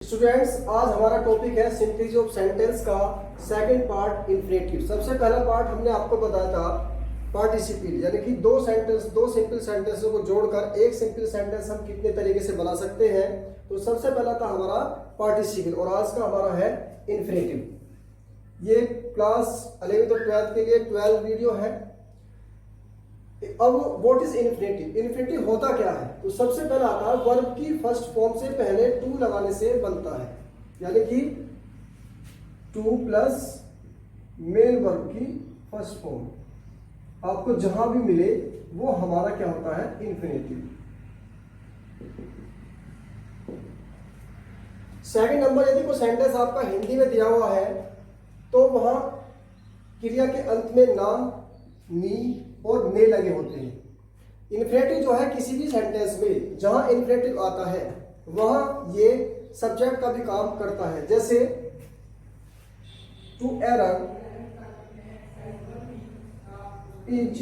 Students, आज हमारा topic है सिंथेसिस ऑफ सेंटेंस का सेकंड पार्ट इंफिनिटिव। सबसे पहला पार्ट हमने आपको बताया था पार्टिसिपल, यानी कि दो सिंपल सेंटेंसों को जोड़कर एक सिंपल सेंटेंस हम कितने तरीके से बना सकते हैं। तो सबसे पहला था हमारा पार्टिसिपल और आज का हमारा है इंफिनिटिव। ये क्लास 11th और 12th के लिए 12 वीडियो है। अब व्हाट इज इन्फिनिटिव? इन्फिनिटिव होता क्या है? तो सबसे पहला आता है वर्ब की फर्स्ट फॉर्म से पहले टू लगाने से बनता है, यानी कि टू प्लस मेन वर्ब की फर्स्ट फॉर्म आपको जहां भी मिले वो हमारा क्या होता है? इन्फिनिटिव। सेकंड नंबर, यदि कोई सेंटेंस आपका हिंदी में दिया हुआ है तो वहां क्रिया के अंत में ना, नी और ने लगे होते हैं। इन्फिनिटिव जो है किसी भी सेंटेंस में जहां इन्फिनिटिव आता है वहां ये सब्जेक्ट का भी काम करता है। जैसे टू एरर इज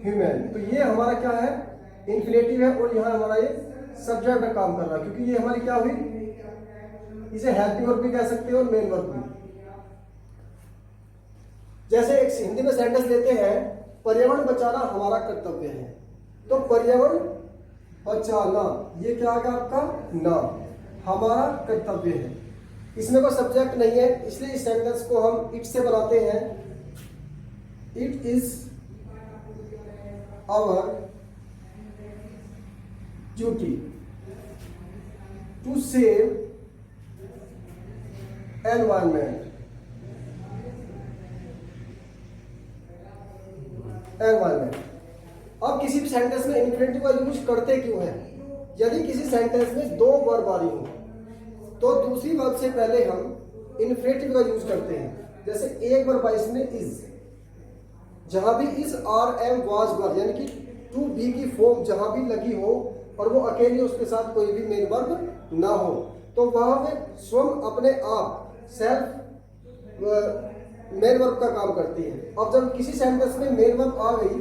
ह्यूमन, तो ये हमारा क्या है? इन्फिनिटिव है और यहां हमारा ये सब्जेक्ट का काम कर रहा है, क्योंकि ये हमारी क्या हुई? इसे हेल्पिंग वर्ब भी कह सकते हैं और मेन वर्ब भी। जैसे एक हिंदी में सेंटेंस लेते हैं, पर्यावरण बचाना हमारा कर्तव्य है, तो पर्यावरण बचाना ये क्या आ गया आपका? ना, हमारा कर्तव्य है। इसमें कोई सब्जेक्ट नहीं है, इसलिए इस सेंटेंस को हम इट से बनाते हैं। It is our duty to save environment. अब किसी भी सेंटेंस में इन्फिनिटिव का यूज करते क्यों है? यदि किसी सेंटेंस में दो वर्ब आ रही हो तो दूसरी वर्ब से पहले हम इन्फिनिटिव का यूज करते हैं। जैसे एक वर्ब है इसमें इज, जहां भी इज, आर, एम, वाज, वर, यानी कि टू बी की फॉर्म जहां भी लगी हो और वो अकेली उसके साथ कोई भी मेन वर्ब ना हो, तो वहां में स्वयं अपने आप सेल्फ मेन वर्ब का काम करती है। अब जब किसी सेंटेंस में मेन वर्ब आ गई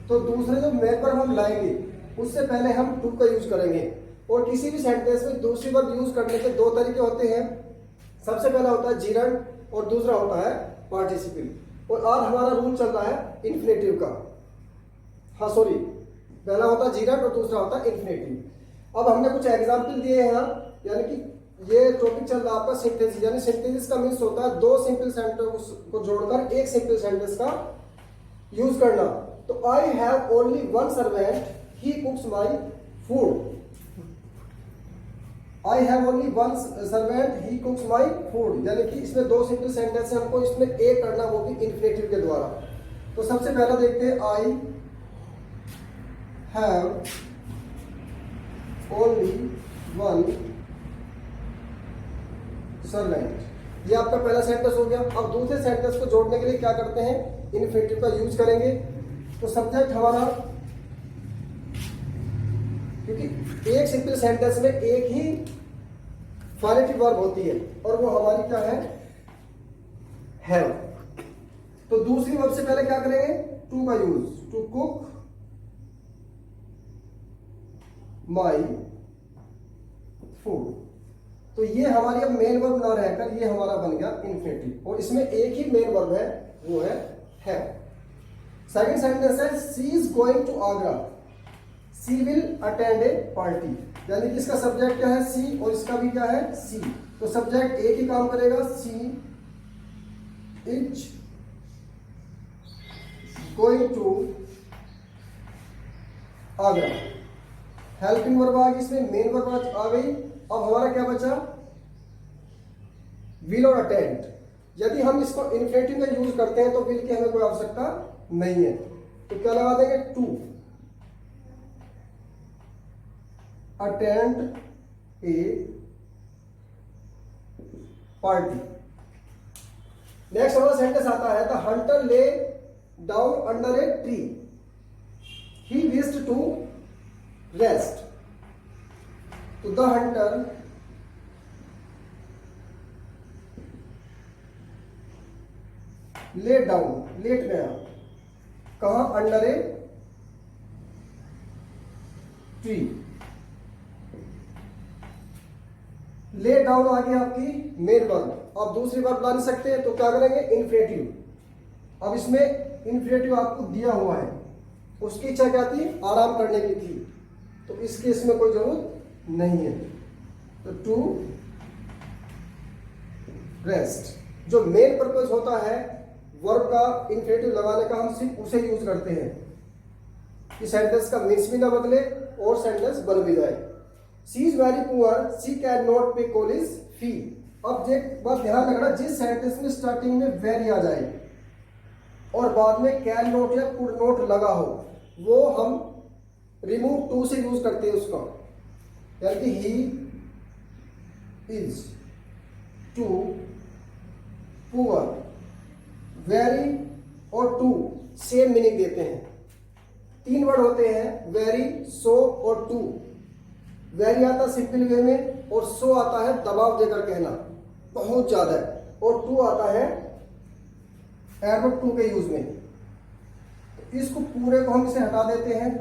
तो दूसरे जो मेन वर्ब हम लाएंगे उससे पहले हम टू का यूज करेंगे। और किसी भी सेंटेंस में दूसरी वर्ब यूज करने के दो तरीके होते हैं। सबसे पहला होता है जीरंड और दूसरा होता है पार्टिसिपल। और आज हमारा रूल चल रहा है इन्फिनिटिव का। पहला होता है जीरंड और दूसरा होता है इन्फिनिटिव। अब हमने कुछ एग्जाम्पल दिए हैं यहाँ, यानी कि ये टॉपिक चल रहा है आपका सिंथेसिस, यानी सिंथेसिस का मीन्स होता है दो सिंपल सेंटेंस को जोड़कर एक सिंपल सेंटेंस का यूज करना। तो I have only one servant, he कुक्स my food. I have only one servant, he कुक्स my food, यानी कि इसमें दो सिंपल सेंटेंस है, हमको इसमें एक करना, वो भी इन्फिनिटिव के द्वारा। तो सबसे पहला देखते हैं, I have only one servant, ये आपका पहला सेंटेंस हो गया। अब दूसरे सेंटेंस को जोड़ने के लिए क्या करते हैं? इन्फिनिटिव का यूज करेंगे। तो सब्जेक्ट हमारा, क्योंकि एक सिंपल सेंटेंस में एक ही फाइनेटिव वर्ब होती है और वो हमारी क्या है? हैव। तो दूसरी वर्ब से पहले क्या करेंगे? टू का use, to cook my food. तो ये हमारी अब मेन वर्ब ना रहकर ये हमारा बन गया इन्फिनिटिव, और इसमें एक ही मेन वर्ब है, वो है हैव। सेकंड सेंटेंस है, she is going to Agra, she will attend a party, यानी कि इसका सब्जेक्ट क्या है? सी, और इसका भी क्या है? सी। तो सब्जेक्ट एक ही काम करेगा, she is going to Agra. Helping verb आ गई, इसमें मेन वर्ब आ गई। अब हमारा क्या बचा? विल और अटेंड। यदि हम इसको इन्फिनिटिव में यूज करते हैं तो विल की हमें कोई आवश्यकता नहीं है, तो क्या लगा देंगे? To attend a party. Next हमारा सेंटेंस आता है, the hunter lay down under a tree, he wished to rest. तो द हंटर ले डाउन, लेट गया कहां? Under a tree. Lay down आ गया आपकी मेन वर्ब। अब दूसरी बार बना नहीं सकते तो क्या करेंगे, इन्फिनेटिव। अब इसमें इन्फिनेटिव आपको दिया हुआ है, उसकी इच्छा क्या थी, आराम करने की थी, तो इस केस में कोई जरूरत नहीं है। तो टू रेस्ट, जो मेन पर्पज होता है वर्ब का इन्फिनेटिव लगाने का, हम सिर्फ उसे यूज करते हैं कि सेंटेंस का मीन्स भी ना बदले और सेंटेंस बन भी जाए। She is very poor, she can not पे कॉलेज फी। अब एक बात ध्यान रखना, जिस सेंटेंस में स्टार्टिंग में वेरी आ जाए और बाद में कैन नॉट या कुड नॉट लगा हो, वो हम रिमूव टू से यूज करते हैं उसका, यानी कि he is too poor. Very और टू सेम मीनिंग देते हैं। तीन वर्ड होते हैं, वेरी, सो और टू। वेरी आता है सिंपल वे में, और सो आता है दबाव देकर कहना बहुत ज्यादा है, और टू आता है एडवर्ब टू के यूज में। तो इसको पूरे को हम इसे हटा देते हैं।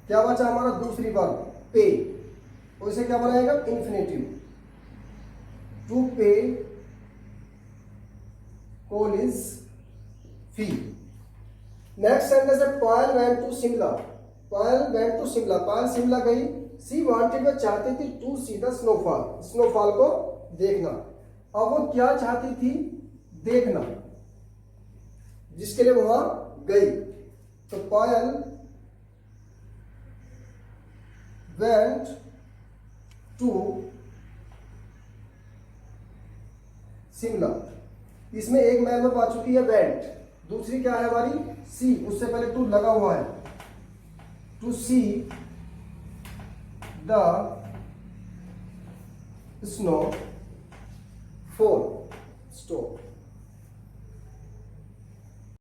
क्या बचा हमारा, दूसरी बार पे, और इसे क्या बनाएगा, infinitive. To pay college fee. Next sentence है Payal went to Shimla. Payal went to Shimla, Payal Shimla गई। सी वांटेड, वह चाहती थी, to see the snowfall, snowfall को देखना। अब वो क्या चाहती थी, देखना, जिसके लिए वहां गई। तो पायल वेंट टू शिमला। इसमें एक मैन वर्ब आ चुकी है वेंट, दूसरी क्या है हमारी, सी, उससे पहले टू लगा हुआ है, to see the snowfall. Stop.